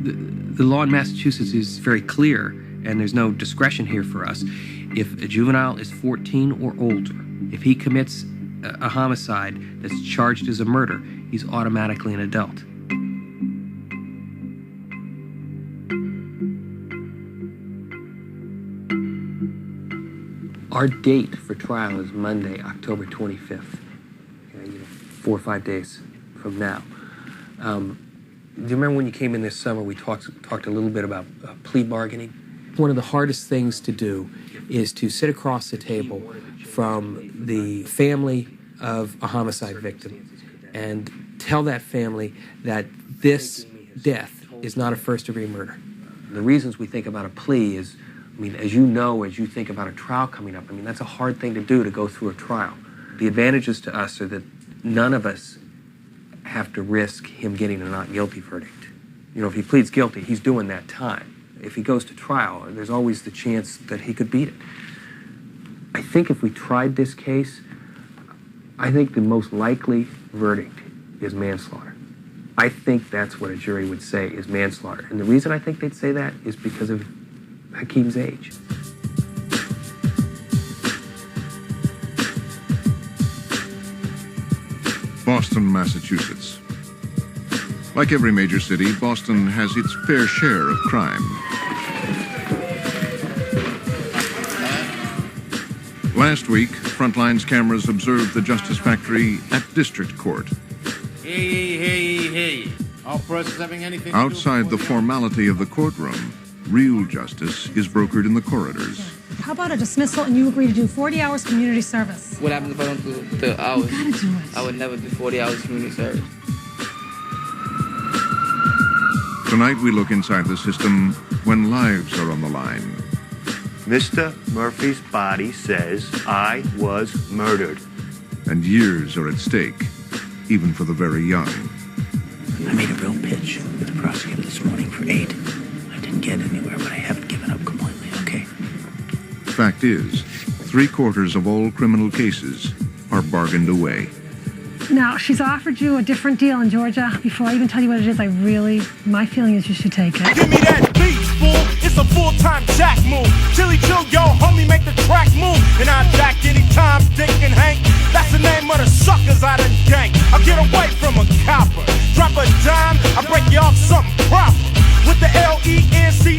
The law in Massachusetts is very clear, and there's no discretion here for us. If a juvenile is 14 or older, if he commits a homicide that's charged as a murder, he's automatically an adult. Our date for trial is Monday, October 25th. Okay, 4 or 5 days from now. Do you remember when you came in this summer, we talked a little bit about plea bargaining? One of the hardest things to do is to sit across the table from the family of a homicide victim and tell that family that this death is not a first-degree murder. The reasons we think about a plea is, I mean, as you know, as you think about a trial coming up, I mean, that's a hard thing to do, to go through a trial. The advantages to us are that none of us have to risk him getting a not guilty verdict. You know, if he pleads guilty, he's doing that time. If he goes to trial, there's always the chance that he could beat it. I think if we tried this case, I think the most likely verdict is manslaughter. I think that's what a jury would say is manslaughter. And the reason I think they'd say that is because of Hakeem's age. Boston, Massachusetts. Like every major city, Boston has its fair share of crime. Last week, Frontline's cameras observed the Justice Factory at District Court. Hey. All persons having anything to Outside the formality of the courtroom, real justice is brokered in the corridors. How about a dismissal and you agree to do 40 hours community service? What happens if I don't do the hours? You gotta do it. I would never do 40 hours community service. Tonight we look inside the system when lives are on the line. Mr. Murphy's body says I was murdered. And years are at stake, even for the very young. I made a real pitch with the prosecutor this morning for 8. I didn't get anywhere, but I haven't given up completely, okay? Fact is, 3/4 of all criminal cases are bargained away. Now, she's offered you a different deal in Georgia. Before I even tell you what it is, my feeling is you should take it. Give me that beat, fool. It's a full-time jack move. Chili chill, yo, homie, make the track move. And I jack anytime, Dick and Hank. That's the name of the suckers I done gang. I'll get away from a copper. Drop a dime, I break you off something proper. With the LENCHMOB.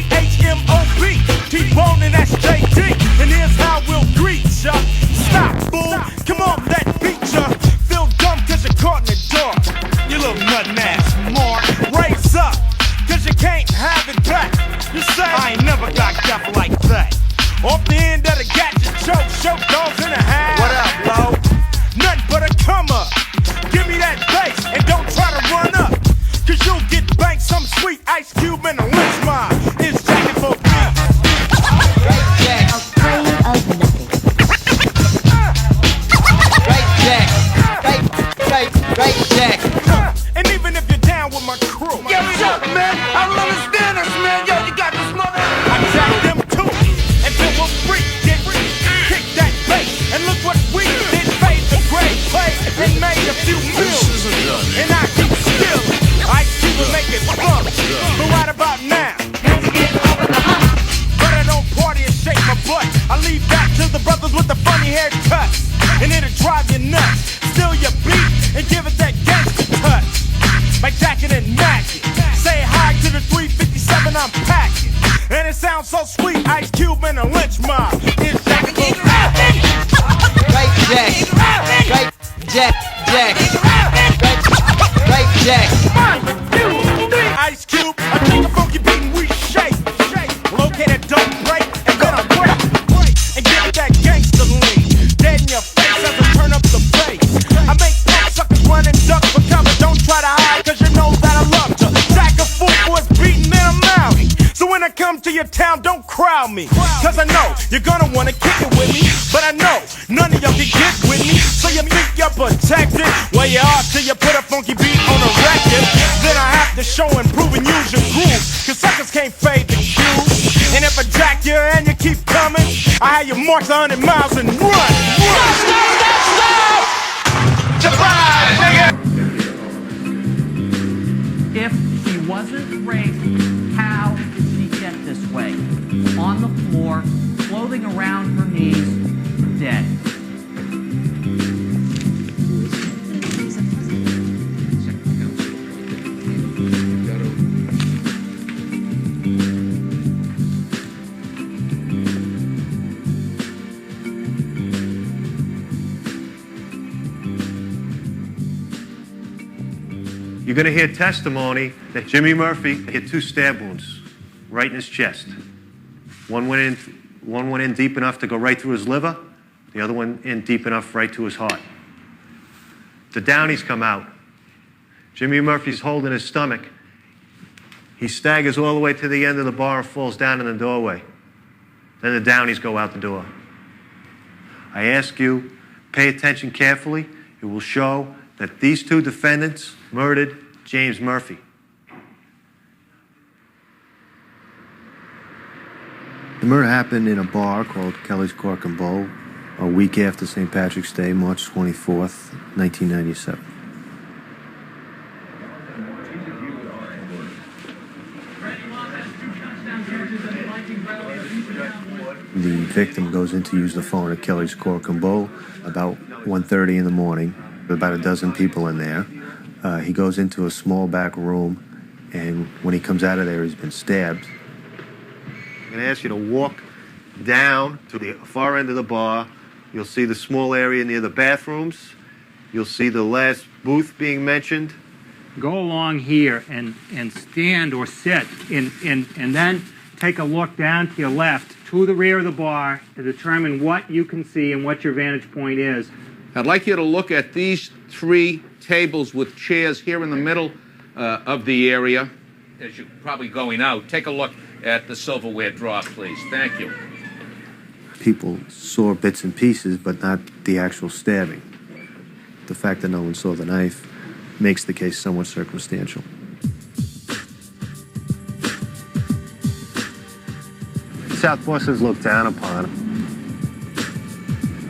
T-Bone and that's JD. And here's how we'll greet ya. Stop, fool. Come on, that beat ya. Feel dumb cause you're caught in the dark. You little nut-ass mark. Raise up, cause you can't have it back. You say, I ain't never got gaffed like that. Off the end of the gadget choke, show dogs in the house. What up, low? Nothing but a come up. Give me that bass and don't try to run up. Cause you'll get banked some sweet Ice Cube and a lynch mob. It's Jackie for me. Right, Jack. Afraid of nothing. Right, Jack. And even if you're down with my crew. Yo, what's up, man? I don't understand this, man. Yo, you got this mother. I jack them too. And then we'll freak it. Kick that bass. And look what we did. Fade the great play. And made a few millions. And I keep still. Ice Cube will make it fun. But right about now. But I don't party and shake my butt. I leave that to the brothers with the funny haircuts. And it'll drive you nuts. Steal your beat and give it that gangster touch. Like Jackin' and Mackin'. Say hi to the 357 I'm packing. And it sounds so sweet, Ice Cube and a lynch mob. It's Jackin' for Right, Jack. Right, Jack. Right, Jack. 1, 2, 3. Ice Cube, I take a funky beat and we shake. Locate a dope break and then I break. And give it that gangster lean. Dead in your face as I turn up the bass. I make suckers run and duck for cover. Don't try to hide cause you know that I love to. Jack a fool for his beating and I'm outie. So when I come to your town, don't crowd me. Cause I know you're gonna wanna kick it with me. But I know none of y'all can get with me. So you think you're protected? Well you are till you put a funky beat on a record. Then I have to show and prove and use your groove. Cause suckers can't fade the cue. And if I jack you and you keep coming, I have you march 100 miles and run. If he wasn't raped, how did she get this way? On the floor, clothing around her knees, dead. You're going to hear testimony that Jimmy Murphy hit 2 stab wounds right in his chest. One went in deep enough to go right through his liver. The other one in deep enough right to his heart. The Downeys come out. Jimmy Murphy's holding his stomach. He staggers all the way to the end of the bar and falls down in the doorway. Then the Downeys go out the door. I ask you, pay attention carefully. It will show that these 2 defendants murdered James Murphy. The murder happened in a bar called Kelly's Cork and Bowl a week after St. Patrick's Day, March 24th, 1997. The victim goes in to use the phone at Kelly's Cork and Bowl about 1:30 in the morning. About a dozen people in there. He goes into a small back room, and when he comes out of there, he's been stabbed. I'm going to ask you to walk down to the far end of the bar. You'll see the small area near the bathrooms. You'll see the last booth being mentioned. Go along here and stand or sit and then take a look down to your left to the rear of the bar to determine what you can see and what your vantage point is. I'd like you to look at these 3 tables with chairs here in the middle of the area. As you're probably going out, take a look at the silverware drawer, please. Thank you. People saw bits and pieces, but not the actual stabbing. The fact that no one saw the knife makes the case somewhat circumstantial. South Boston's looked down upon.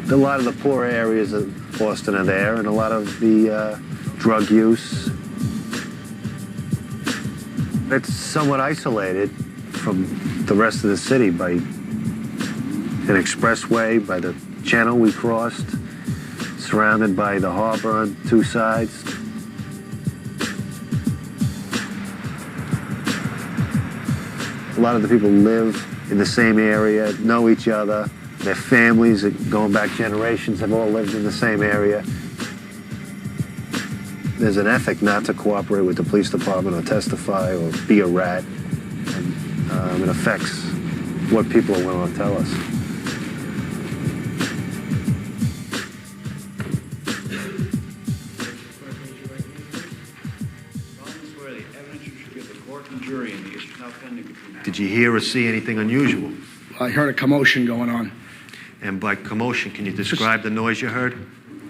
A lot of the poor areas of Boston are there, and a lot of the drug use. It's somewhat isolated from the rest of the city by an expressway, by the channel we crossed, surrounded by the harbor on 2 sides. A lot of the people live in the same area, know each other. Their families, going back generations, have all lived in the same area. There's an ethic not to cooperate with the police department or testify or be a rat. And it affects what people are willing to tell us. Did you hear or see anything unusual? I heard a commotion going on. And by commotion, can you describe the noise you heard?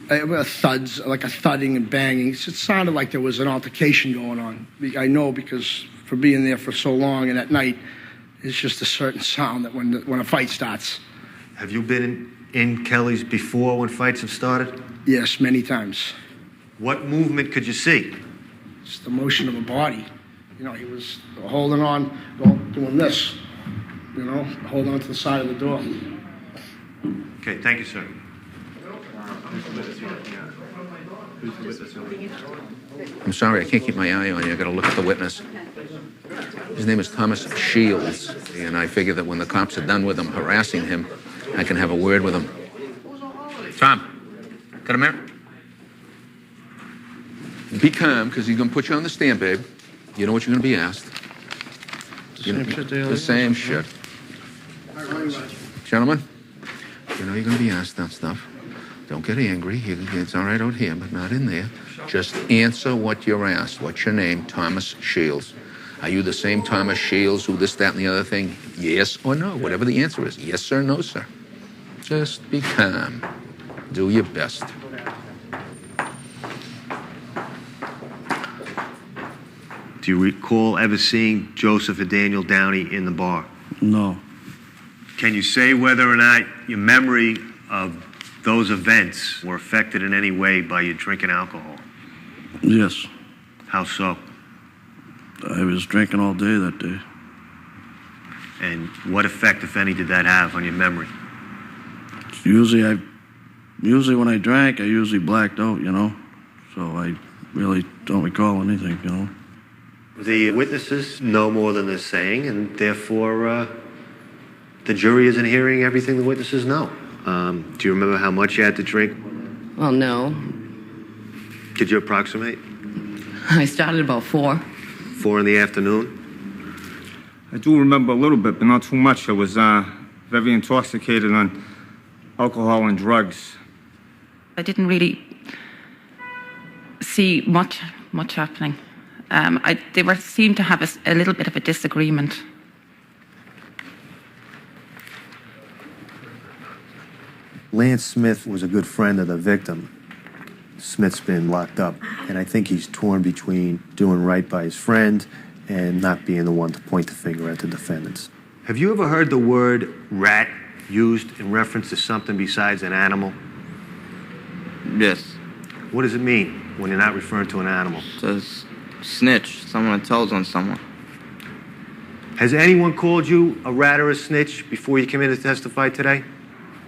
Thuds, like a thudding and banging. It sounded like there was an altercation going on. I know because for being there for so long and at night, it's just a certain sound that when a fight starts. Have you been in Kelly's before when fights have started? Yes, many times. What movement could you see? It's the motion of a body. You know, he was holding on, doing this, you know, holding on to the side of the door. Okay, thank you, sir. I'm sorry, I can't keep my eye on you. I got to look at the witness. His name is Thomas Shields, and I figure that when the cops are done with him harassing him, I can have a word with him. Tom, got a minute? Be calm, because he's going to put you on the stand, babe. You know what you're going to be asked. The same shit. Gentlemen, you know you're going to be asked that stuff. Don't get angry. It's all right out here, but not in there. Just answer what you're asked. What's your name? Thomas Shields. Are you the same Thomas Shields who this, that, and the other thing? Yes or no? Whatever the answer is. Yes sir, no, sir. Just be calm. Do your best. Do you recall ever seeing Joseph and Daniel Downey in the bar? No. Can you say whether or not your memory of those events were affected in any way by your drinking alcohol? Yes. How so? I was drinking all day that day. And what effect, if any, did that have on your memory? Usually when I drank, I usually blacked out, you know? So I really don't recall anything, you know? The witnesses know more than they're saying, and therefore the jury isn't hearing everything the witnesses know. Do you remember how much you had to drink? Well, no. Could you approximate? I started about 4. 4 in the afternoon? I do remember a little bit, but not too much. I was very intoxicated on alcohol and drugs. I didn't really see much happening. They seemed to have a little bit of a disagreement. Lance Smith was a good friend of the victim. Smith's been locked up, and I think he's torn between doing right by his friend and not being the one to point the finger at the defendants. Have you ever heard the word rat used in reference to something besides an animal? Yes. What does it mean when you're not referring to an animal? It says snitch, someone that tells on someone. Has anyone called you a rat or a snitch before you came in to testify today?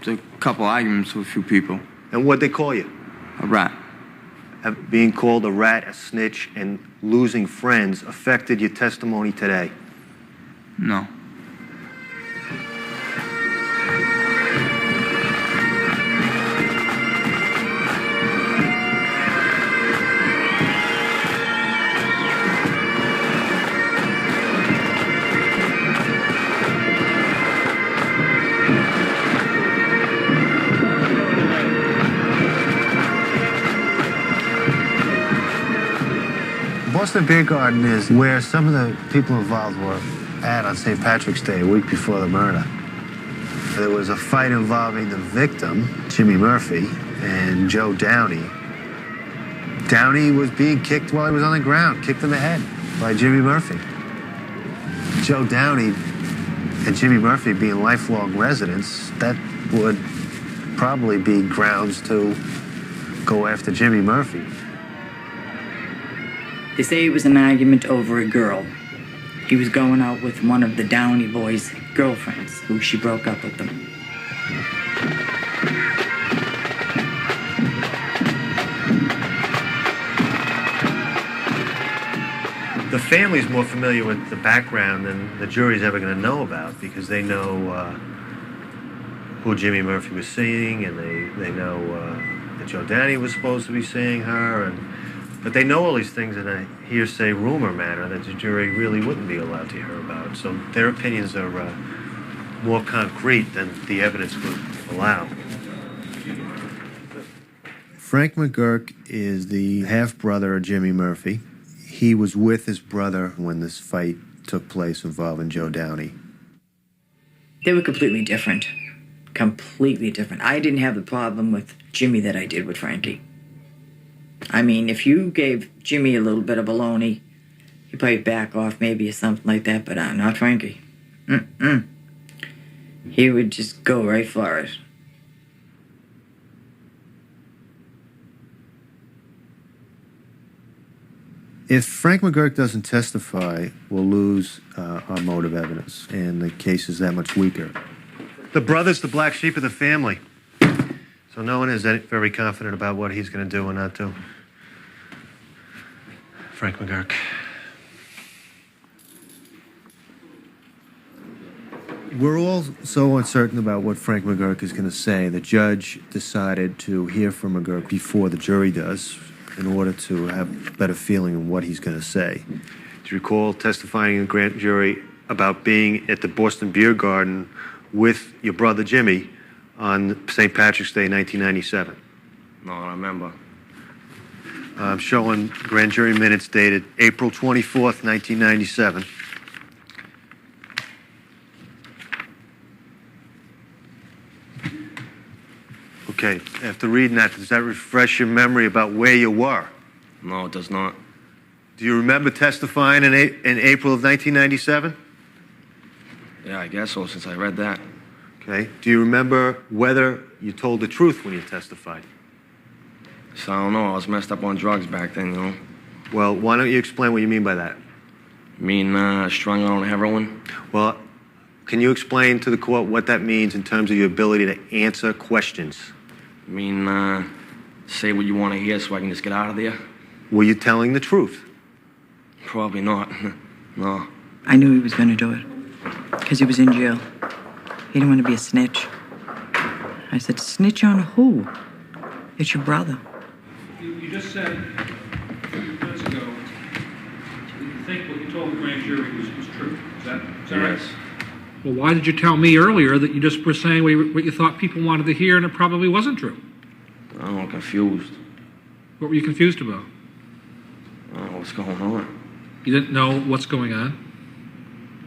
There's a couple arguments with a few people. And what'd they call you? A rat. Being called a rat, a snitch, and losing friends affected your testimony today? No. Boston Beer Garden is where some of the people involved were at on St. Patrick's Day, a week before the murder. There was a fight involving the victim, Jimmy Murphy, and Joe Downey. Downey was being kicked while he was on the ground, kicked in the head by Jimmy Murphy. Joe Downey and Jimmy Murphy being lifelong residents, that would probably be grounds to go after Jimmy Murphy. They say it was an argument over a girl. He was going out with one of the Downey boys' girlfriends, who she broke up with them. The family's more familiar with the background than the jury's ever going to know about, because they know who Jimmy Murphy was seeing, and they know that Joe Downey was supposed to be seeing her, but they know all these things in a hearsay rumor manner that the jury really wouldn't be allowed to hear about. So their opinions are more concrete than the evidence would allow. Frank McGurk is the half-brother of Jimmy Murphy. He was with his brother when this fight took place involving Joe Downey. They were completely different. Completely different. I didn't have the problem with Jimmy that I did with Frankie. I mean, if you gave Jimmy a little bit of baloney, he'd probably back off maybe or something like that, but not Frankie. He would just go right for it. If Frank McGurk doesn't testify, we'll lose our motive evidence, and the case is that much weaker. The brother's the black sheep of the family. So no one is very confident about what he's going to do or not do. Frank McGurk. We're all so uncertain about what Frank McGurk is going to say. The judge decided to hear from McGurk before the jury does in order to have a better feeling of what he's going to say. Do you recall testifying in the grand jury about being at the Boston Beer Garden with your brother Jimmy on St. Patrick's Day, 1997? No, I remember. I'm showing grand jury minutes dated April 24th, 1997. Okay, after reading that, does that refresh your memory about where you were? No, it does not. Do you remember testifying in April of 1997? Yeah, I guess so, since I read that. Okay. Do you remember whether you told the truth when you testified? So I don't know. I was messed up on drugs back then, you know. Well, why don't you explain what you mean by that? Strung out on heroin. Well, can you explain to the court what that means in terms of your ability to answer questions? Say what you want to hear so I can just get out of there? Were you telling the truth? Probably not. No. I knew he was going to do it because he was in jail. He didn't want to be a snitch. I said, snitch on who? It's your brother. You just said a few minutes ago that you think what you told the grand jury was true. Is that right? Well, why did you tell me earlier that you just were saying what you thought people wanted to hear and it probably wasn't true? I'm confused. What were you confused about? I don't know what's going on. You didn't know what's going on?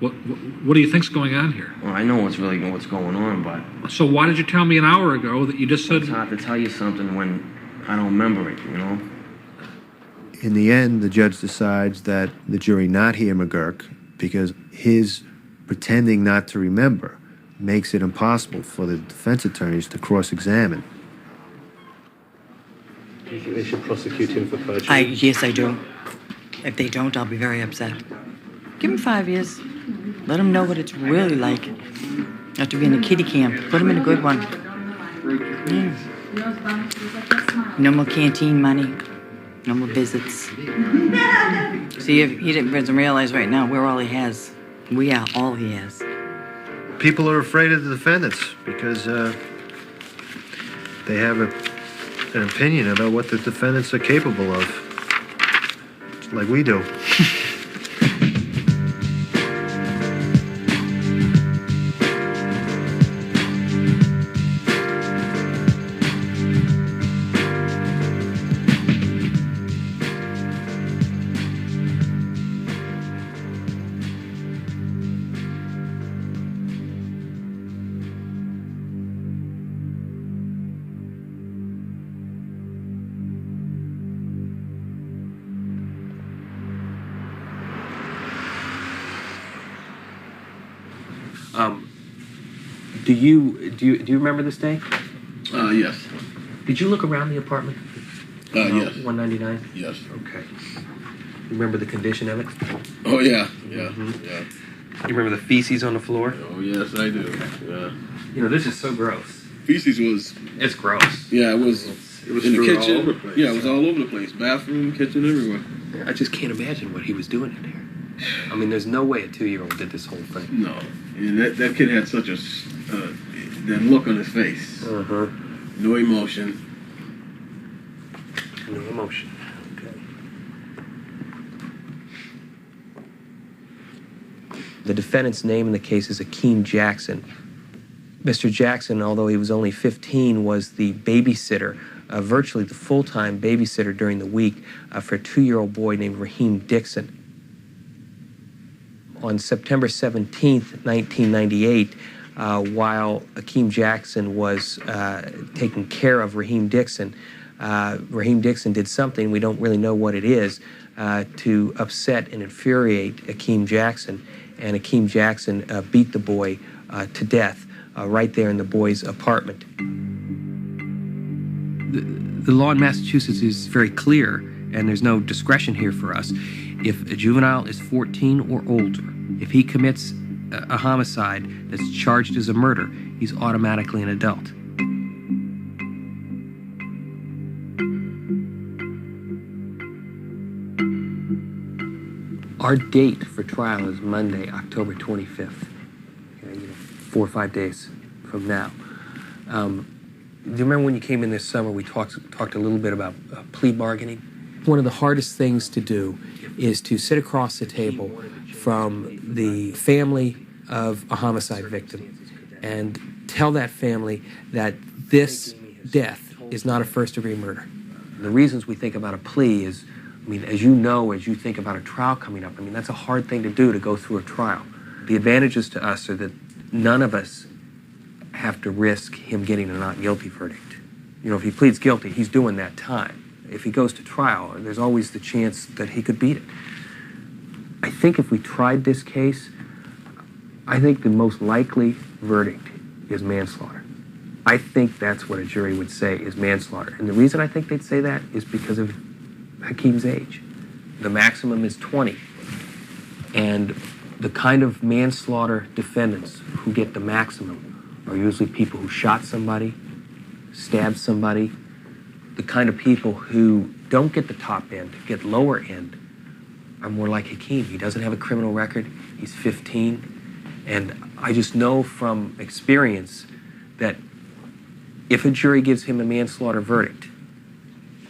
What do you think's going on here? Well, I know what's going on, but... So why did you tell me an hour ago that you just said... It's hard to tell you something when I don't remember it, you know? In the end, the judge decides that the jury not hear McGurk because his pretending not to remember makes it impossible for the defense attorneys to cross-examine. Do you think they should prosecute him for perjury? Yes, I do. If they don't, I'll be very upset. Give him 5 years. Let him know what it's really like. After being in a kiddie camp, put him in a good one. Yeah. No more canteen money. No more visits. See, if he doesn't realize right now, we're all he has. We are all he has. People are afraid of the defendants because they have an opinion about what the defendants are capable of. Like we do. Do you remember this day? Yes. Did you look around the apartment? Yes. 199? Yes. Okay. You remember the condition of it? Oh, yeah. Yeah. Mm-hmm. Yeah. You remember the feces on the floor? Oh, yes, I do. Yeah. You know, this is so gross. Feces was... It's gross. Yeah, it was in the kitchen. All over the place. Yeah, it was all over the place. Bathroom, kitchen, everywhere. I just can't imagine what he was doing in there. I mean, there's no way a 2-year-old did this whole thing. No. And that kid had such a... that look on his face. Uh-huh. No emotion. No emotion. Okay. The defendant's name in the case is Hakeem Jackson. Mr. Jackson, although he was only 15, was the babysitter, virtually the full-time babysitter during the week for a 2-year-old boy named Raheem Dixon. On September 17th, 1998, while Hakeem Jackson was taking care of Raheem Dixon did something, we don't really know what it is, to upset and infuriate Hakeem Jackson. And Hakeem Jackson beat the boy to death right there in the boy's apartment. The law in Massachusetts is very clear, and there's no discretion here for us. If a juvenile is 14 or older, if he commits a homicide that's charged as a murder, he's automatically an adult. Our date for trial is Monday, October 25th. Okay, 4 or 5 days from now. Do you remember when you came in this summer, we talked a little bit about plea bargaining? One of the hardest things to do is to sit across the table from the family of a homicide victim and tell that family that this death is not a first-degree murder. The reasons we think about a plea is, I mean, as you know, as you think about a trial coming up, I mean, that's a hard thing to do, to go through a trial. The advantages to us are that none of us have to risk him getting a not guilty verdict. You know, if he pleads guilty, he's doing that time. If he goes to trial, there's always the chance that he could beat it. I think if we tried this case, I think the most likely verdict is manslaughter. I think that's what a jury would say is manslaughter. And the reason I think they'd say that is because of Hakeem's age. The maximum is 20. And the kind of manslaughter defendants who get the maximum are usually people who shot somebody, stabbed somebody. The kind of people who don't get the top end, get lower end, are more like Hakeem. He doesn't have a criminal record. He's 15. And I just know from experience that if a jury gives him a manslaughter verdict,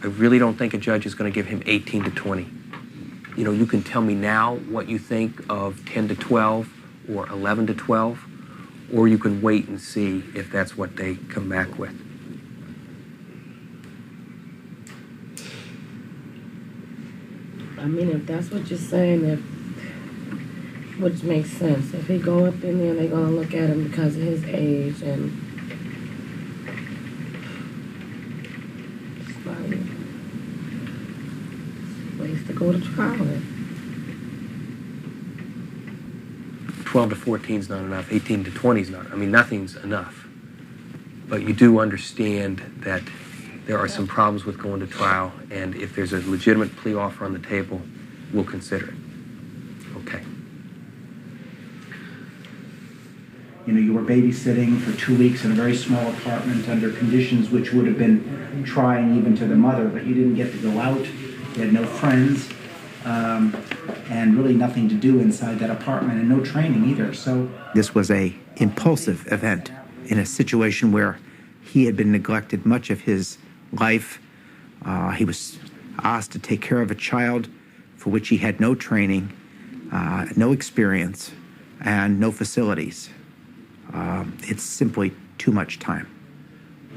I really don't think a judge is going to give him 18 to 20. You know, you can tell me now what you think of 10 to 12 or 11 to 12, or you can wait and see if that's what they come back with. I mean, if that's what you're saying, which makes sense. If he go up in there, they're going to look at him because of his age and it's like ways to go to trial then. 12 to 14 is not enough. 18 to 20 is not. I mean, nothing's enough. But you do understand that there are some problems with going to trial, and if there's a legitimate plea offer on the table, we'll consider it. Okay. You know, you were babysitting for 2 weeks in a very small apartment under conditions which would have been trying even to the mother, but you didn't get to go out. You had no friends, and really nothing to do inside that apartment, and no training either. So this was a impulsive event in a situation where he had been neglected much of his life. He was asked to take care of a child for which he had no training, no experience, and no facilities. It's simply too much time.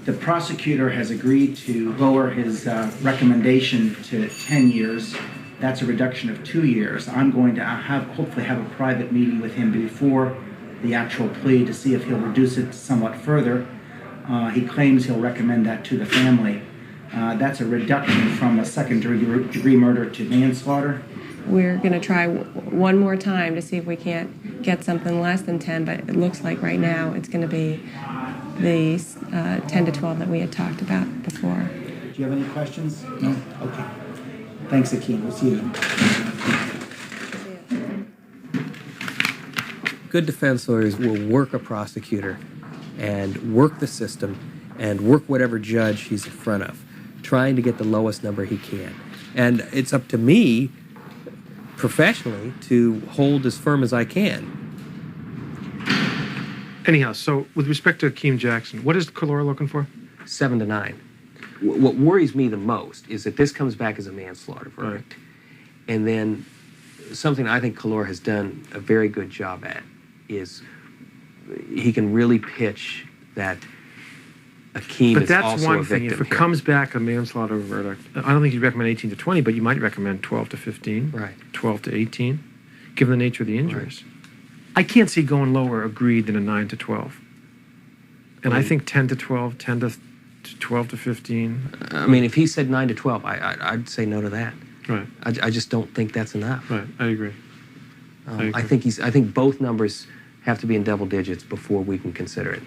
The prosecutor has agreed to lower his recommendation to 10 years. That's a reduction of 2 years. I'm going to hopefully have a private meeting with him before the actual plea to see if he'll reduce it somewhat further. He claims he'll recommend that to the family. That's a reduction from a second-degree murder to manslaughter. We're going to try one more time to see if we can't get something less than 10, but it looks like right now it's going to be the 10 to 12 that we had talked about before. Do you have any questions? No? Okay. Thanks, Hakeem. We'll see you. Good defense lawyers will work a prosecutor and work the system and work whatever judge he's in front of, trying to get the lowest number he can. And it's up to me, professionally, to hold as firm as I can. Anyhow, so with respect to Hakeem Jackson, what is Kalora looking for? 7 to 9. What worries me the most is that this comes back as a manslaughter verdict. Right. And then something I think Kalora has done a very good job at is he can really pitch that Hakeem is also a victim. But that's one thing. If it comes back a manslaughter verdict, I don't think you'd recommend 18 to 20, but you might recommend 12 to 15, right. 12 to 18, given the nature of the injuries. Right. I can't see going lower agreed than a 9 to 12. And I think 10 to 12, 10 to 12 to 15. I mean, if he said 9 to 12, I'd say no to that. Right. I just don't think that's enough. Right. I agree. I think both numbers have to be in double digits before we can consider it.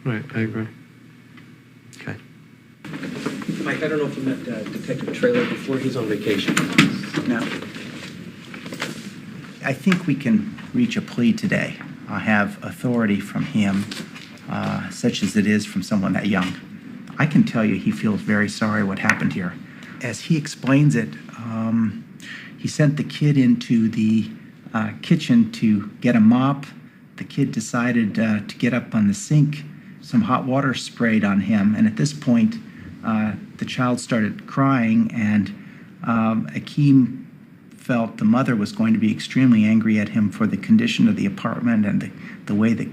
Right. I agree. Okay. Mike, I don't know if you met Detective Traylor before. He's on vacation. No. I think we can reach a plea today. I have authority from him, such as it is from someone that young. I can tell you he feels very sorry what happened here. As he explains it, he sent the kid into the kitchen to get a mop. The kid decided to get up on the sink. Some hot water sprayed on him, and at this point, the child started crying, and Hakeem felt the mother was going to be extremely angry at him for the condition of the apartment and the way that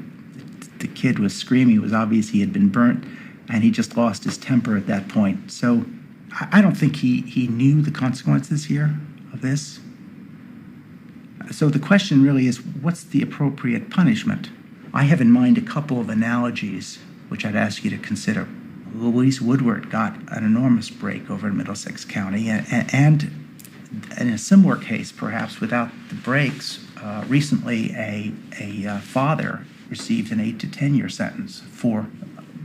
the kid was screaming. It was obvious he had been burnt, and he just lost his temper at that point. So I don't think he knew the consequences here of this. So the question really is, what's the appropriate punishment? I have in mind a couple of analogies which I'd ask you to consider. Louise Woodward got an enormous break over in Middlesex County, and in a similar case, perhaps without the breaks, recently a father received an 8 to 10 year sentence for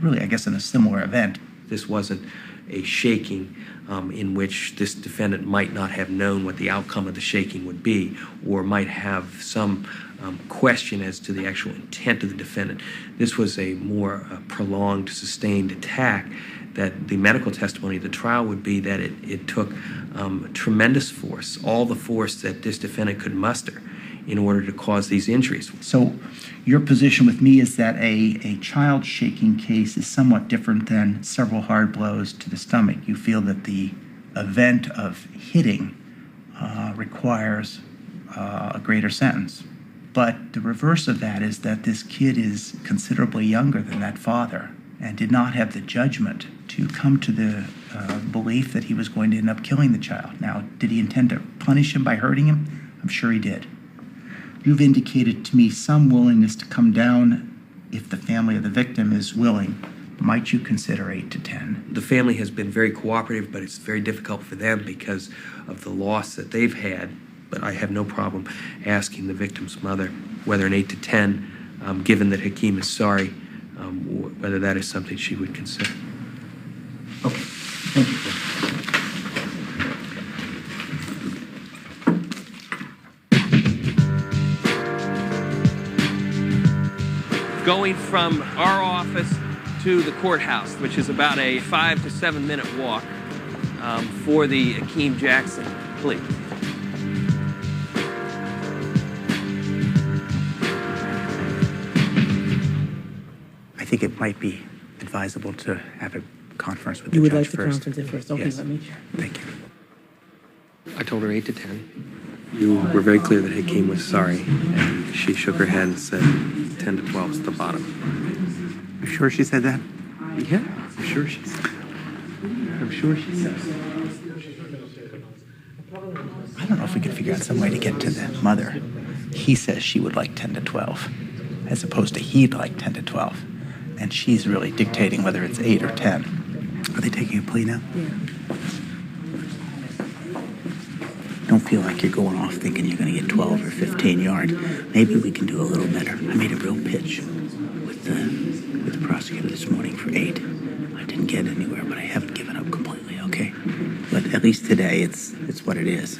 really, I guess, in a similar event. This wasn't a shaking in which this defendant might not have known what the outcome of the shaking would be, or might have some question as to the actual intent of the defendant. This was a more prolonged, sustained attack that the medical testimony of the trial would be that it took tremendous force, all the force that this defendant could muster in order to cause these injuries. So your position with me is that a child shaking case is somewhat different than several hard blows to the stomach. You feel that the event of hitting requires a greater sentence. But the reverse of that is that this kid is considerably younger than that father and did not have the judgment to come to the belief that he was going to end up killing the child. Now, did he intend to punish him by hurting him? I'm sure he did. You've indicated to me some willingness to come down if the family of the victim is willing. Might you consider 8 to 10? The family has been very cooperative, but it's very difficult for them because of the loss that they've had. But I have no problem asking the victim's mother whether an 8 to 10, given that Hakeem is sorry, whether that is something she would consider. Okay, thank you. Going from our office to the courthouse, which is about a 5 to 7 minute walk for the Hakeem Jackson plea. I think it might be advisable to have a conference with You the would like judge to first. conference it first? Okay, Yes. let me. Thank you. I told her 8 to 10. You were very clear that Hakeem was sorry, and she shook her head and said 10 to 12 is the bottom. You sure she said that? Yeah, I'm sure she said. I'm sure she said. I don't know if we could figure out some way to get to the mother. He says she would like 10 to 12, as opposed to he'd like 10 to 12. And she's really dictating whether it's 8 or 10. Are they taking a plea now? Yeah. Don't feel like you're going off thinking you're going to get 12 or 15 yards. Maybe we can do a little better. I made a real pitch with the prosecutor this morning for 8. I didn't get anywhere, but I haven't given up completely, okay? But at least today, it's what it is.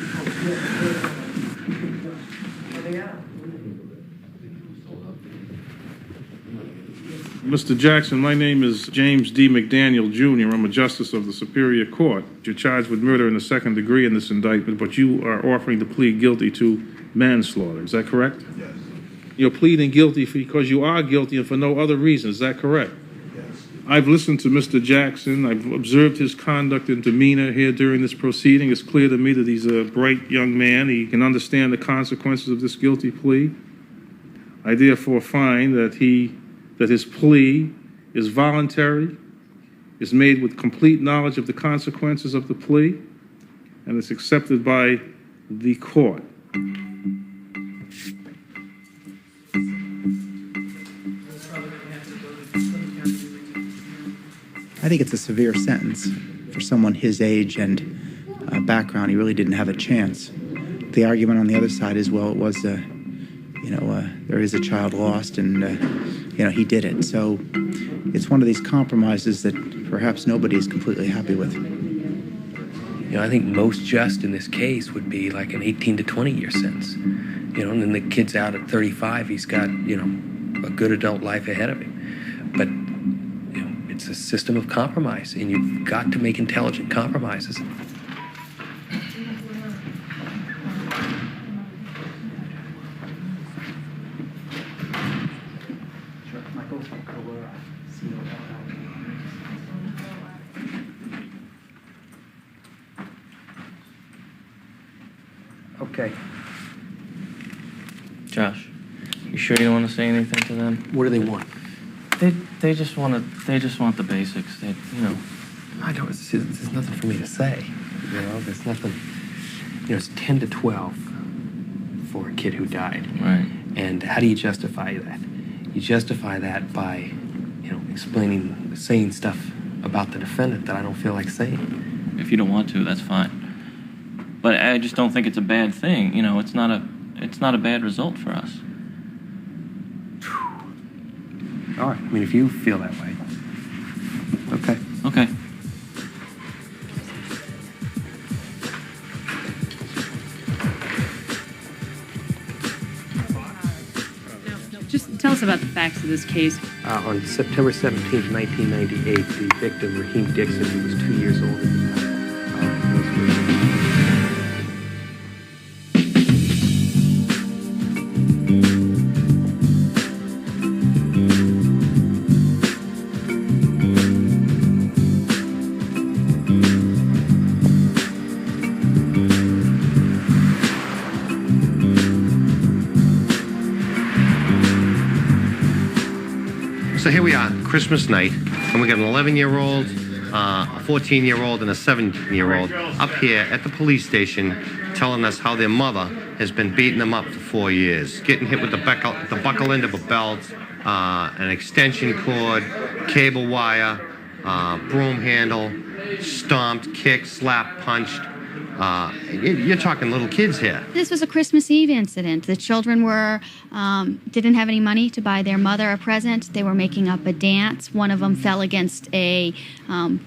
Mr. Jackson, my name is James D. McDaniel, Jr. I'm a justice of the Superior Court. You're charged with murder in the second degree in this indictment, but you are offering to plead guilty to manslaughter. Is that correct? Yes. You're pleading guilty because you are guilty and for no other reason. Is that correct? Yes. I've listened to Mr. Jackson. I've observed his conduct and demeanor here during this proceeding. It's clear to me that he's a bright young man. He can understand the consequences of this guilty plea. I therefore find that his plea is voluntary, is made with complete knowledge of the consequences of the plea, and is accepted by the court. I think it's a severe sentence for someone his age and background. He really didn't have a chance. The argument on the other side is, well, it was, there is a child lost, and he did it. So it's one of these compromises that perhaps nobody is completely happy with. I think most just in this case would be like an 18 to 20 year sentence. And then the kid's out at 35. He's got, a good adult life ahead of him. But, it's a system of compromise, and you've got to make intelligent compromises. Okay. Josh, you sure you don't want to say anything to them? What do they want? They just want the basics. I don't. There's nothing for me to say. There's nothing. It's 10 to 12 for a kid who died. Right. And how do you justify that? You justify that by, saying stuff about the defendant that I don't feel like saying. If you don't want to, that's fine. But I just don't think it's a bad thing. It's not a bad result for us. All right. If you feel that way. Okay. Okay. Just tell us about the facts of this case. On September 17th, 1998, the victim, Hakeem Jackson, who was 2 years old at the time, was murdered. So here we are, Christmas night, and we got an 11-year-old, a 14-year-old, and a 7-year-old up here at the police station telling us how their mother has been beating them up for 4 years, getting hit with the buckle end of a belt, an extension cord, cable wire, broom handle, stomped, kicked, slapped, punched. You're talking little kids here. This was a Christmas Eve incident. The children didn't have any money to buy their mother a present. They were making up a dance. One of them fell against a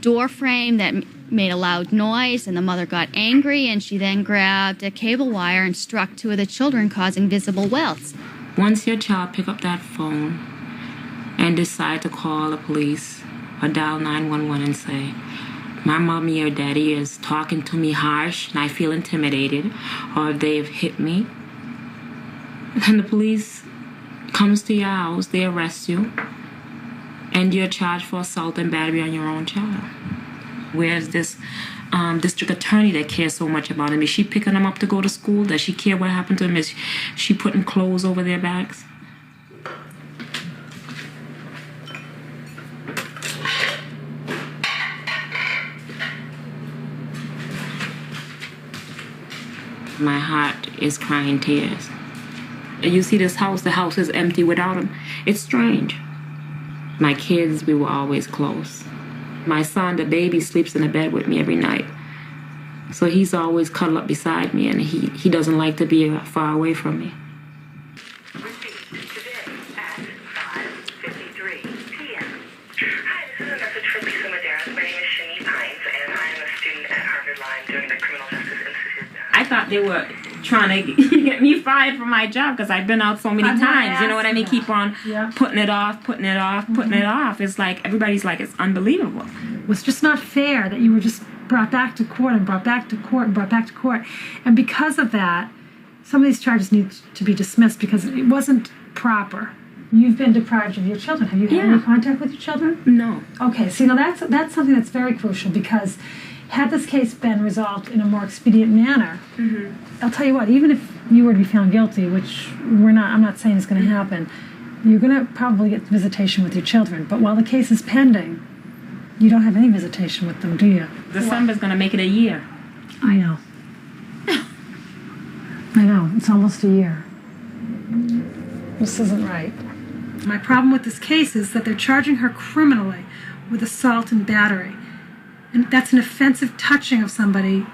door frame that made a loud noise, and the mother got angry, and she then grabbed a cable wire and struck two of the children, causing visible welts. Once your child pick up that phone and decide to call the police or dial 911 and say, my mommy or daddy is talking to me harsh and I feel intimidated, or if they've hit me, then the police comes to your house, they arrest you, and you're charged for assault and battery on your own child. Where's this district attorney that cares so much about him? Is she picking them up to go to school? Does she care what happened to him? Is she putting clothes over their backs? My heart is crying tears. You see this house, the house is empty without him. It's strange. My kids, we were always close. My son, the baby, sleeps in the bed with me every night. So he's always cuddled up beside me, and he doesn't like to be far away from me. I thought they were trying to get me fired from my job because I've been out so many times. You know what I mean? Keep on putting it off, putting it off. It's like everybody's like, it's unbelievable. It was just not fair that you were just brought back to court and brought back to court and brought back to court. And because of that, some of these charges need to be dismissed because it wasn't proper. You've been deprived of your children. Have you had any contact with your children? No. Okay, see, now that's something that's very crucial because had this case been resolved in a more expedient manner, I'll tell you what, even if you were to be found guilty, which I'm not saying is going to happen, you're going to probably get visitation with your children. But while the case is pending, you don't have any visitation with them, do you? December's going to make it a year. I know. I know. It's almost a year. This isn't right. My problem with this case is that they're charging her criminally with assault and battery. And that's an offensive touching of somebody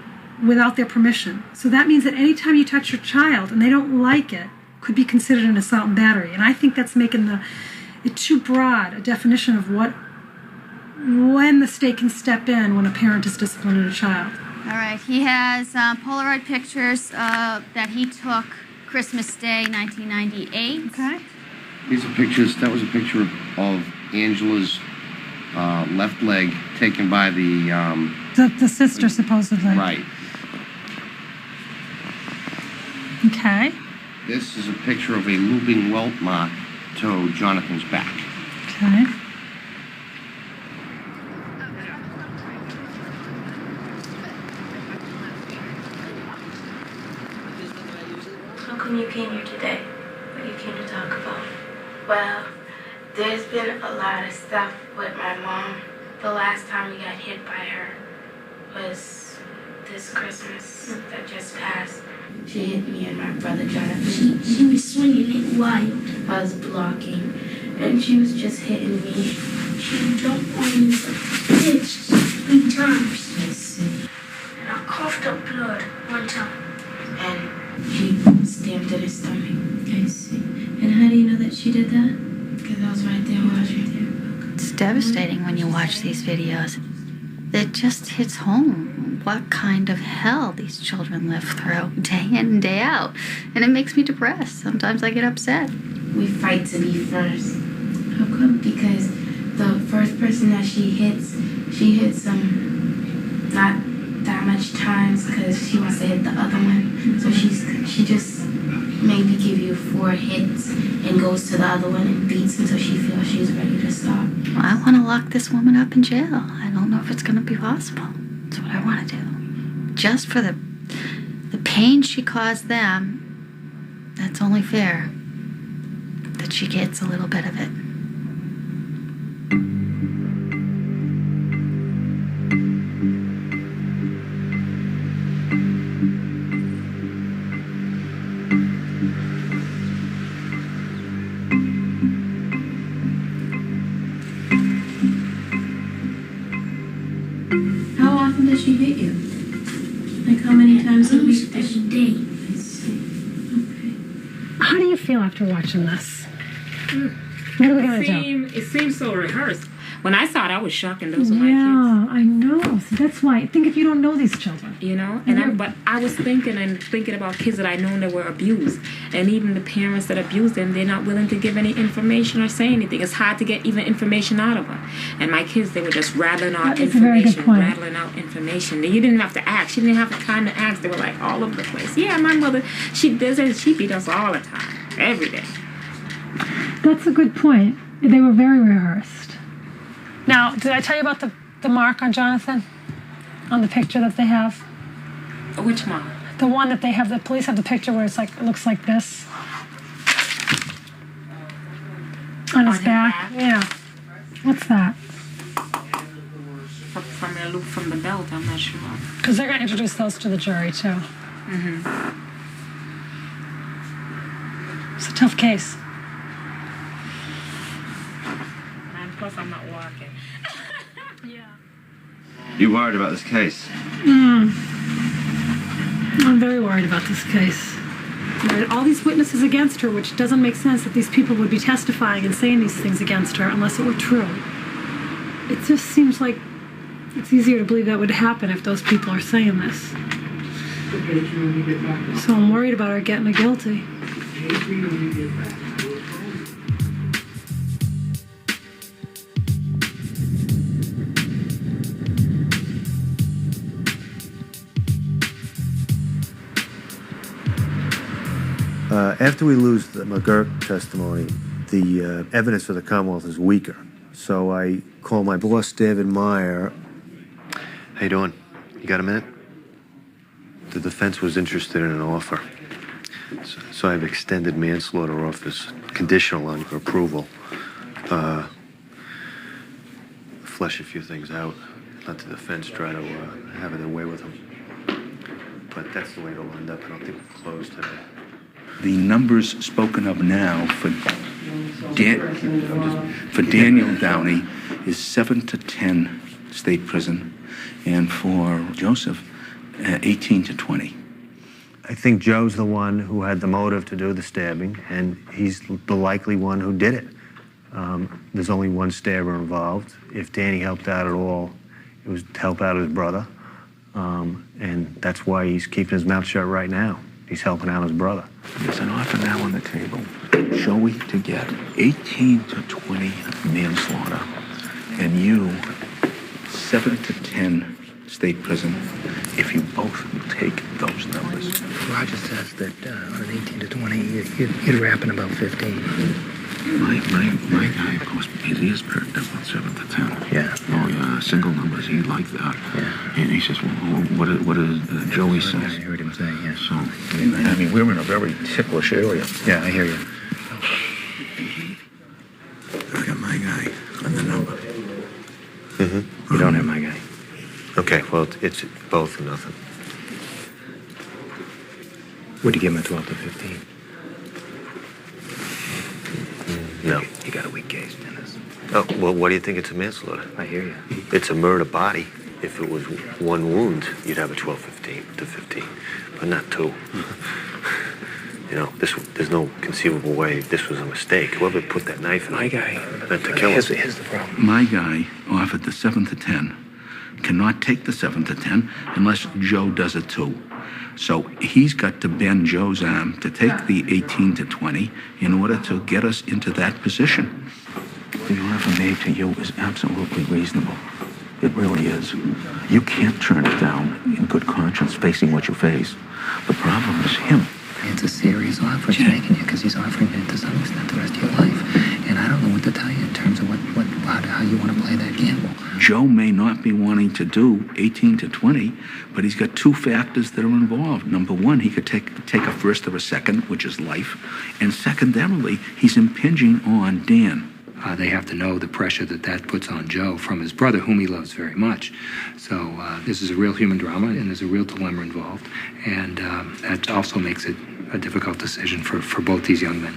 without their permission. So that means that any time you touch your child and they don't like it, could be considered an assault and battery. And I think that's making it too broad a definition of when the state can step in when a parent is disciplining a child. All right, he has Polaroid pictures that he took Christmas Day, 1998. Okay. These are pictures. That was a picture of Angela's left leg taken by the sister, supposedly. Right. Okay. This is a picture of a looping welt mark to Jonathan's back. Okay. How come you came here today? What you came to talk about? Well, there's been a lot of stuff with my mom. The last time we got hit by her was this Christmas that just passed. She hit me and my brother Jonathan. She was swinging it wild. I was blocking, and she was just hitting me. She jumped on me like this 3 times. I see. And I coughed up blood one time. And she stabbed at his stomach. I see. And how do you know that she did that? Because I was right there watching. It's devastating when you watch these videos. It just hits home what kind of hell these children live through day in and day out. And it makes me depressed. Sometimes I get upset. we fight to be first. How come? Because the first person that she hits him not that much times because she wants to hit the other one. So she just maybe give you 4 hits and goes to the other one and beats until she feels she's ready to stop. Well, I want to lock this woman up in jail. I don't know if it's going to be possible. That's what I want to do. Just for the pain she caused them, that's only fair that she gets a little bit of it. How often does she hit you? Like how many times a week? Every day. How do you feel after watching this? What are we gonna do? It seems so rehearsed. When I saw it, I was shocked, and those were my kids. Yeah, I know. So that's why. Think if you don't know these children. You know, but I was thinking about kids that I know that were abused, and even the parents that abused them, they're not willing to give any information or say anything. It's hard to get even information out of her. And my kids, they were just rattling out information. You didn't have to ask. She didn't have the time to ask. They were like all over the place. Yeah, my mother, she beat us all the time, every day. That's a good point. They were very rehearsed. Now, did I tell you about the mark on Jonathan? On the picture that they have? Which mark? The one that they have, the police have the picture where it's like, it looks like this. On his back? Yeah. What's that? From the loop from the belt, I'm not sure. Because they're going to introduce those to the jury, too. Mm-hmm. It's a tough case. And plus, I'm not walking. You worried about this case? I'm very worried about this case. There are all these witnesses against her, which doesn't make sense that these people would be testifying and saying these things against her unless it were true. It just seems like it's easier to believe that would happen if those people are saying this. So I'm worried about her getting her guilty. After we lose the McGurk testimony, the evidence for the Commonwealth is weaker. So I call my boss, David Meyer. How you doing? You got a minute? The defense was interested in an offer. So I've extended manslaughter office, conditional on her approval. Flesh a few things out. Let the defense try to have it their way with them. But that's the way it'll end up. I don't think we'll close today. The numbers spoken of now for Daniel Downey is 7 to 10 state prison, and for Joseph, 18 to 20. I think Joe's the one who had the motive to do the stabbing, and he's the likely one who did it. There's only one stabber involved. If Danny helped out at all, it was to help out his brother, and that's why he's keeping his mouth shut right now. He's helping out his brother. There's an offer now on the table. Joey to get 18 to 20 manslaughter, and you 7 to 10 state prison if you both take those numbers. Roger says that on an 18 to 20, you'd wrap in about 15. My guy, of course, he is perked up on 7 to 10. Yeah. Oh, yeah, single numbers, he liked that. Yeah. And he says, well, what does Joey say? I heard him say, yeah. So, I mean, we're in a very ticklish area. Yeah, I hear you. I got my guy on the number. Mm-hmm. You don't have my guy. Okay, well, it's both or nothing. Would you give him a 12 to 15? No. You got a weak case, Dennis. Oh, well, what do you think? It's a manslaughter. I hear you. It's a murder body. If it was one wound, you'd have a 12 to 15, but not 2. You know, there's no conceivable way this was a mistake. Whoever put that knife in my guy meant to kill him. Here's the problem. My guy offered the 7 to 10. Cannot take the 7 to 10 unless Joe does it too. So he's got to bend Joe's arm to take the 18 to 20 in order to get us into that position. The offer made to you is absolutely reasonable. It really is. You can't turn it down in good conscience facing what you face. The problem is him. It's a serious offer he's making you because he's offering it to some extent the rest of your life. And I don't know what to tell you in terms of how you want to play that gamble. Joe may not be wanting to do 18 to 20, but he's got two factors that are involved. Number one, he could take a first or a second, which is life. And secondarily, he's impinging on Dan. They have to know the pressure that puts on Joe from his brother, whom he loves very much. So this is a real human drama, and there's a real dilemma involved. And that also makes it a difficult decision for both these young men.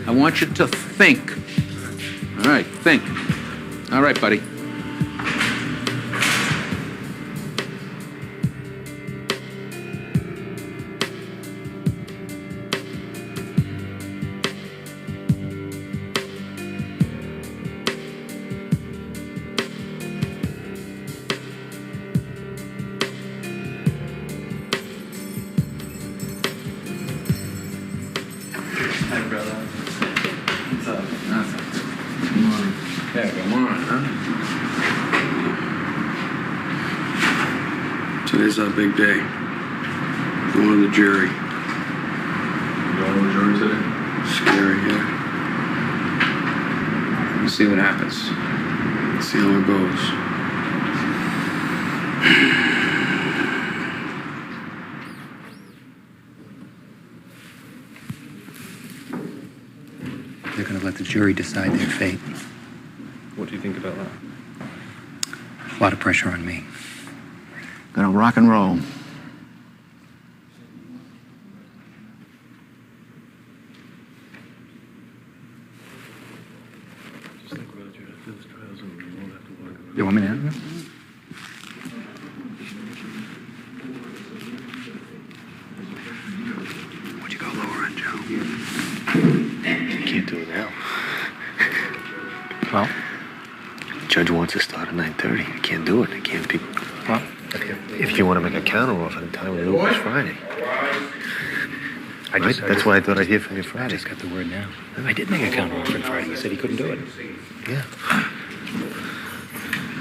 I want you to think. All right, think. All right, buddy. Today's our big day. Going to the jury. Going to the jury today? Scary, yeah. We'll see what happens. See how it goes. They're going to let the jury decide their fate. What do you think about that? A lot of pressure on me. Gonna rock and roll. You want me to answer? Would you go lower on Joe? You can't do it now. Well? The judge wants to start at 9:30. I can't do it. I can't be... Well, if you want to make a counter offer, the time we do is Friday. That's why I thought I'd hear from you Friday. I just got the word now. I did make a counter offer on Friday. He said he couldn't do it. Yeah.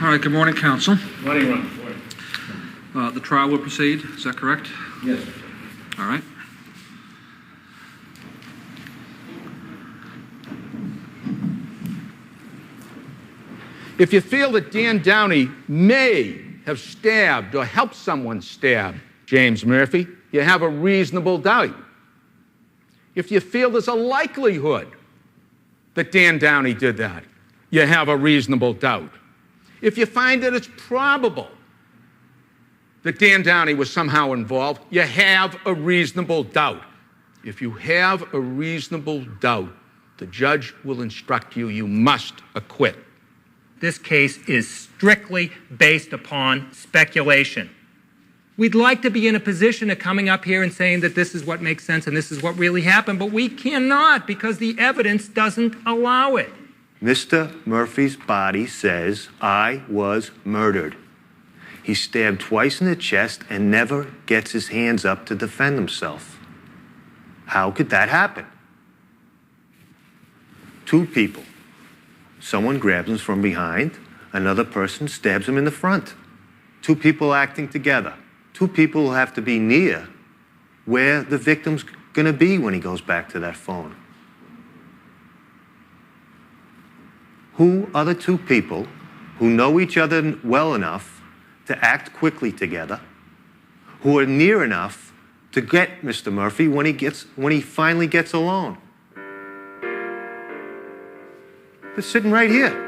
All right, good morning, counsel. Morning, Ron. The trial will proceed, is that correct? Yes. All right. If you feel that Dan Downey may have stabbed or helped someone stab James Murphy, you have a reasonable doubt. If you feel there's a likelihood that Dan Downey did that, you have a reasonable doubt. If you find that it's probable that Dan Downey was somehow involved, you have a reasonable doubt. If you have a reasonable doubt, the judge will instruct you, you must acquit. This case is strictly based upon speculation. We'd like to be in a position of coming up here and saying that this is what makes sense and this is what really happened, but we cannot because the evidence doesn't allow it. Mr. Murphy's body says, I was murdered. He's stabbed twice in the chest and never gets his hands up to defend himself. How could that happen? Two people. Someone grabs him from behind, another person stabs him in the front. Two people acting together. Two people will have to be near where the victim's going to be when he goes back to that phone. Who are the two people who know each other well enough to act quickly together, who are near enough to get Mr. Murphy when he finally gets alone? They're sitting right here.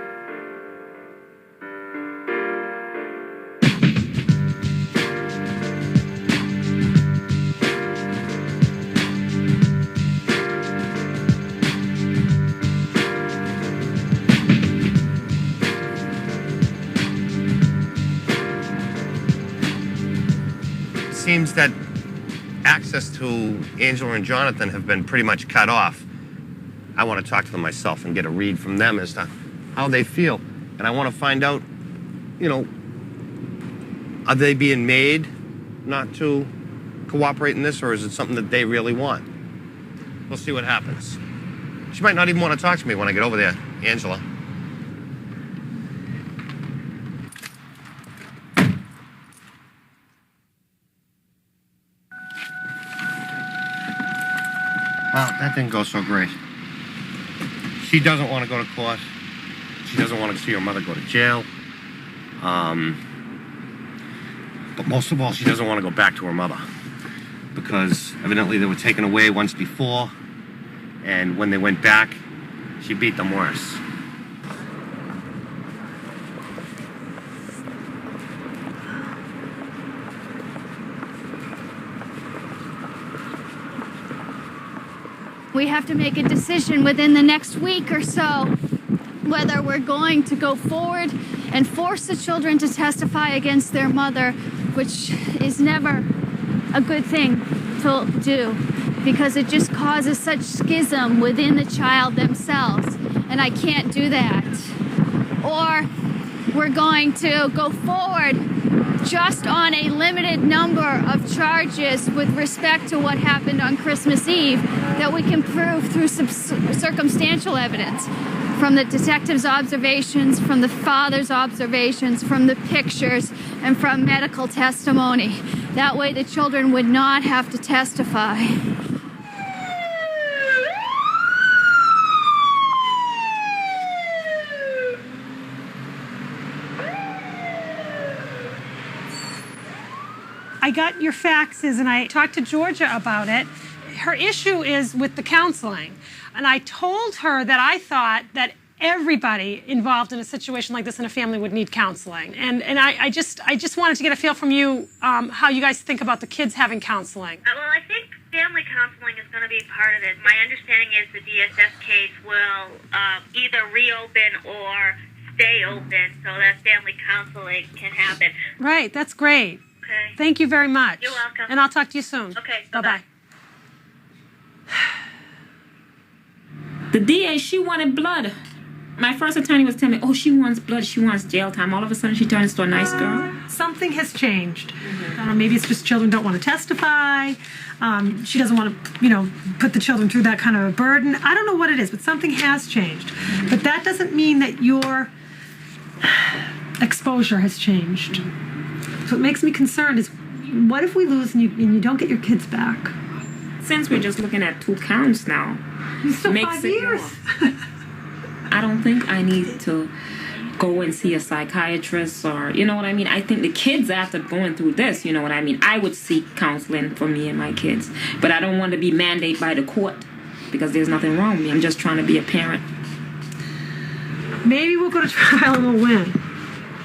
Seems that access to Angela and Jonathan have been pretty much cut off. I want to talk to them myself and get a read from them as to how they feel. And I want to find out you know, are they being made not to cooperate in this, or is it something that they really want? We'll see what happens. She might not even want to talk to me when I get over there, Angela. Well, that didn't go so great. She doesn't want to go to court. She doesn't want to see her mother go to jail. But most of all, she doesn't want to go back to her mother. Because evidently they were taken away once before, and when they went back, she beat them worse. We have to make a decision within the next week or so whether we're going to go forward and force the children to testify against their mother, which is never a good thing to do because it just causes such schism within the child themselves, and I can't do that. Or we're going to go forward just on a limited number of charges with respect to what happened on Christmas Eve that we can prove through some circumstantial evidence from the detective's observations, from the father's observations, from the pictures, and from medical testimony. That way the children would not have to testify. I got your faxes and I talked to Georgia about it. Her issue is with the counseling. And I told her that I thought that everybody involved in a situation like this in a family would need counseling. And I just wanted to get a feel from you how you guys think about the kids having counseling. Well, I think family counseling is going to be part of it. My understanding is the DSS case will either reopen or stay open so that family counseling can happen. Right, that's great. Okay. Thank you very much. You're welcome. And I'll talk to you soon. Okay, bye-bye. The DA, she wanted blood. My first attorney was telling me, oh, she wants blood, she wants jail time. All of a sudden, she turns to a nice girl. Something has changed. I don't know, maybe it's just children don't want to testify. She doesn't want to, put the children through that kind of a burden. I don't know what it is, but something has changed. But that doesn't mean that your exposure has changed. So what makes me concerned is, what if we lose and you don't get your kids back? Since we're just looking at 2 counts now, still 5 years. I don't think I need to go and see a psychiatrist or, you know what I mean? I think the kids, after going through this, you know what I mean? I would seek counseling for me and my kids. But I don't want to be mandated by the court because there's nothing wrong with me. I'm just trying to be a parent. Maybe we'll go to trial and we'll win.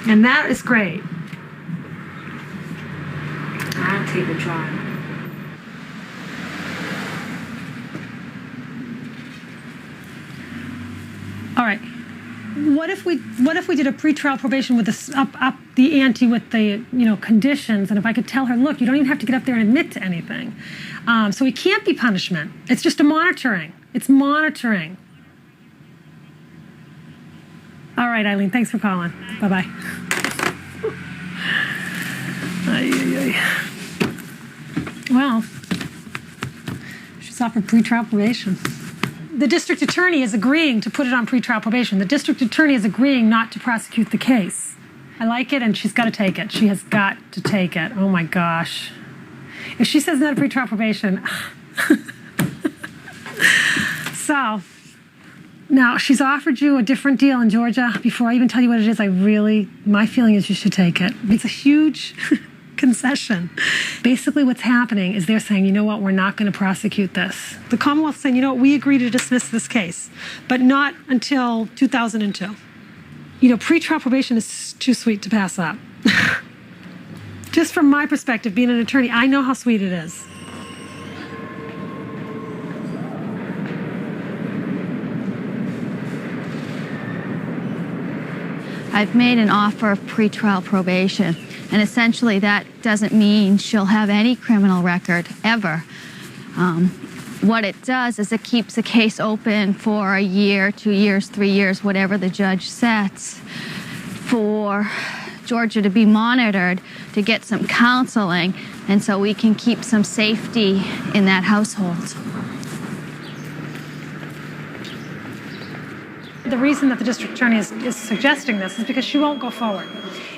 And that is great. I'll take a trial. All right. What if we did a pretrial probation with up the ante with the conditions, and if I could tell her, look, you don't even have to get up there and admit to anything, so it can't be punishment. It's just a monitoring. It's monitoring. All right, Eileen. Thanks for calling. Bye bye. Well, she's offered pretrial probation. The district attorney is agreeing to put it on pretrial probation. The district attorney is agreeing not to prosecute the case. I like it, and she's got to take it. She has got to take it. Oh, my gosh. If she says no to pretrial probation... So, now, she's offered you a different deal in Georgia. Before I even tell you what it is, my feeling is you should take it. It's a huge... concession. Basically what's happening is they're saying, you know what, we're not going to prosecute this. The Commonwealth's saying, you know what, we agree to dismiss this case, but not until 2002. Pretrial probation is too sweet to pass up. Just from my perspective, being an attorney, I know how sweet it is. I've made an offer of pretrial probation, and essentially that doesn't mean she'll have any criminal record ever. What it does is it keeps the case open for a year, 2 years, 3 years, whatever the judge sets, for Georgia to be monitored, to get some counseling, and so we can keep some safety in that household. The reason that the district attorney is suggesting this is because she won't go forward.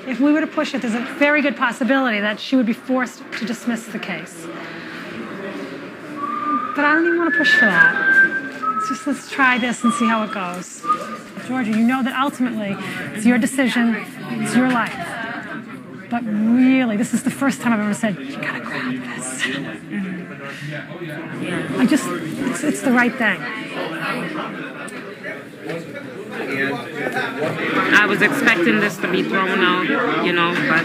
If we were to push it, there's a very good possibility that she would be forced to dismiss the case. But I don't even want to push for that. Let's try this and see how it goes. Georgia, you know that ultimately it's your decision, it's your life. But really, this is the first time I've ever said, you gotta grab this. It's the right thing. I was expecting this to be thrown out, but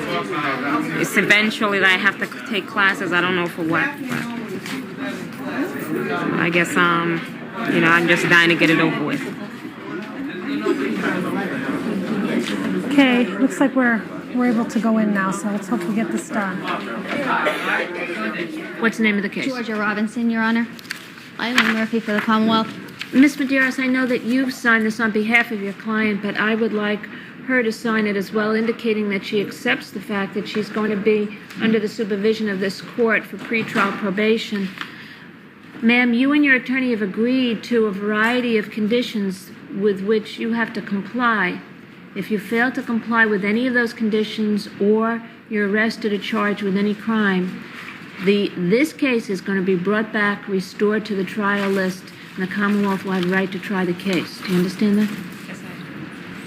it's eventually that I have to take classes. I don't know for what, but I guess, I'm just dying to get it over with. Okay, looks like we're able to go in now, so let's hope we get this done. What's the name of the case? Georgia Robinson, Your Honor. Eileen Murphy for the Commonwealth. Ms. Medeiros, I know that you've signed this on behalf of your client, but I would like her to sign it as well, indicating that she accepts the fact that she's going to be under the supervision of this court for pretrial probation. Ma'am, you and your attorney have agreed to a variety of conditions with which you have to comply. If you fail to comply with any of those conditions or you're arrested or charged with any crime, this case is going to be brought back, restored to the trial list, and the Commonwealth will have the right to try the case. Do you understand that? Yes, I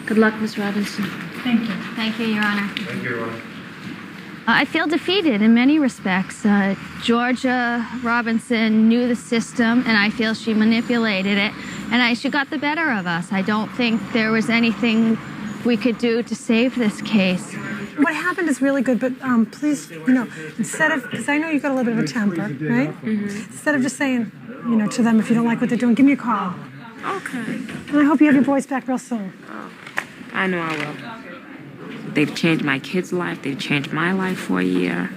do. Good luck, Ms. Robinson. Thank you. Thank you, Your Honor. Thank you, Your Honor. I feel defeated in many respects. Georgia Robinson knew the system, and I feel she manipulated it, and she got the better of us. I don't think there was anything we could do to save this case. What happened is really good, but please, instead of, because I know you've got a little bit of a temper, right? Mm-hmm. Instead of just saying, to them, if you don't like what they're doing, give me a call. Okay. And I hope you have your boys back real soon. Oh, I know I will. They've changed my kid's life. They've changed my life for a year.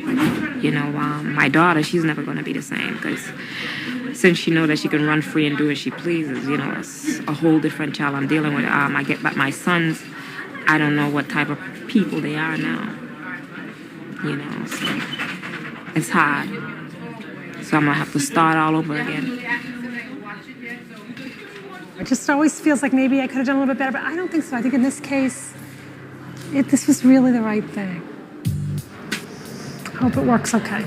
My daughter, she's never going to be the same because since she knows that she can run free and do as she pleases, it's a whole different child I'm dealing with. But my sons, I don't know what type of people they are now. So it's hard. So I'm going to have to start all over again. It just always feels like maybe I could have done a little bit better, but I don't think so. I think in this case, this was really the right thing. Hope it works okay.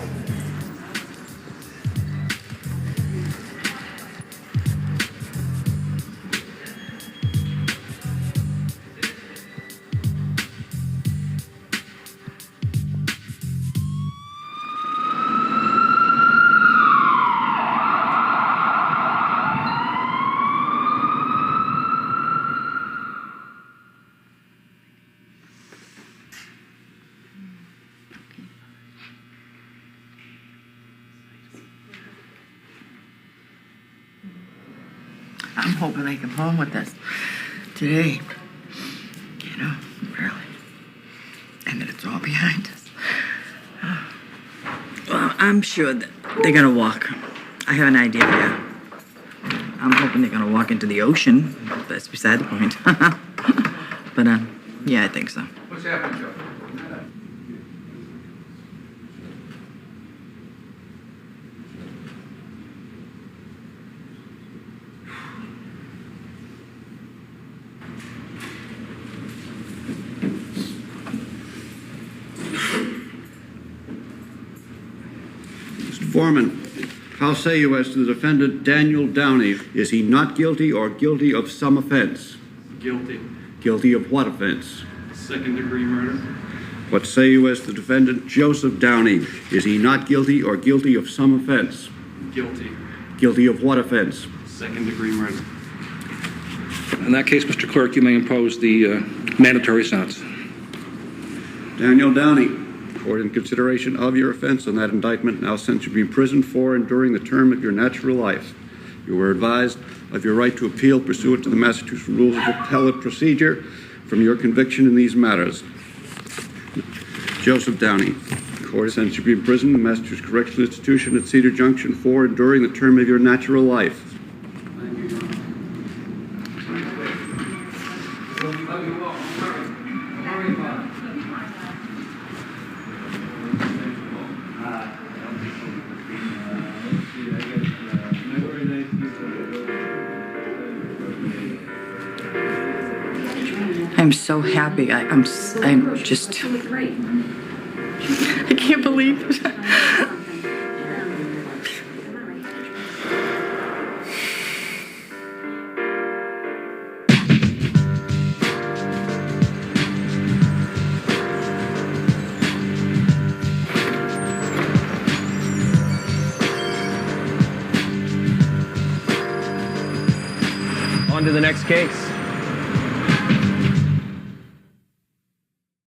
I'm hoping I come home with this today. Really. And that it's all behind us. Well, I'm sure that they're gonna walk. I have an idea, yeah. I'm hoping they're gonna walk into the ocean. That's beside the point. But, yeah, I think so. What's happening, Joe? Foreman, how say you as to the defendant Daniel Downey? Is he not guilty or guilty of some offense? Guilty. Guilty of what offense? Second-degree murder. What say you as to the defendant Joseph Downey? Is he not guilty or guilty of some offense? Guilty. Guilty of what offense? Second-degree murder. In that case, Mr. Clerk, you may impose the mandatory sentence. Daniel Downey, court in consideration of your offense on that indictment now sentence you to be imprisoned for and during the term of your natural life. You were advised of your right to appeal pursuant to the Massachusetts Rules of Appellate Procedure from your conviction in these matters. Joseph Downey, court sentenced you to be imprisoned in the Massachusetts Correctional Institution at Cedar Junction for and during the term of your natural life. so happy. I'm just, I can't believe it. On to the next case.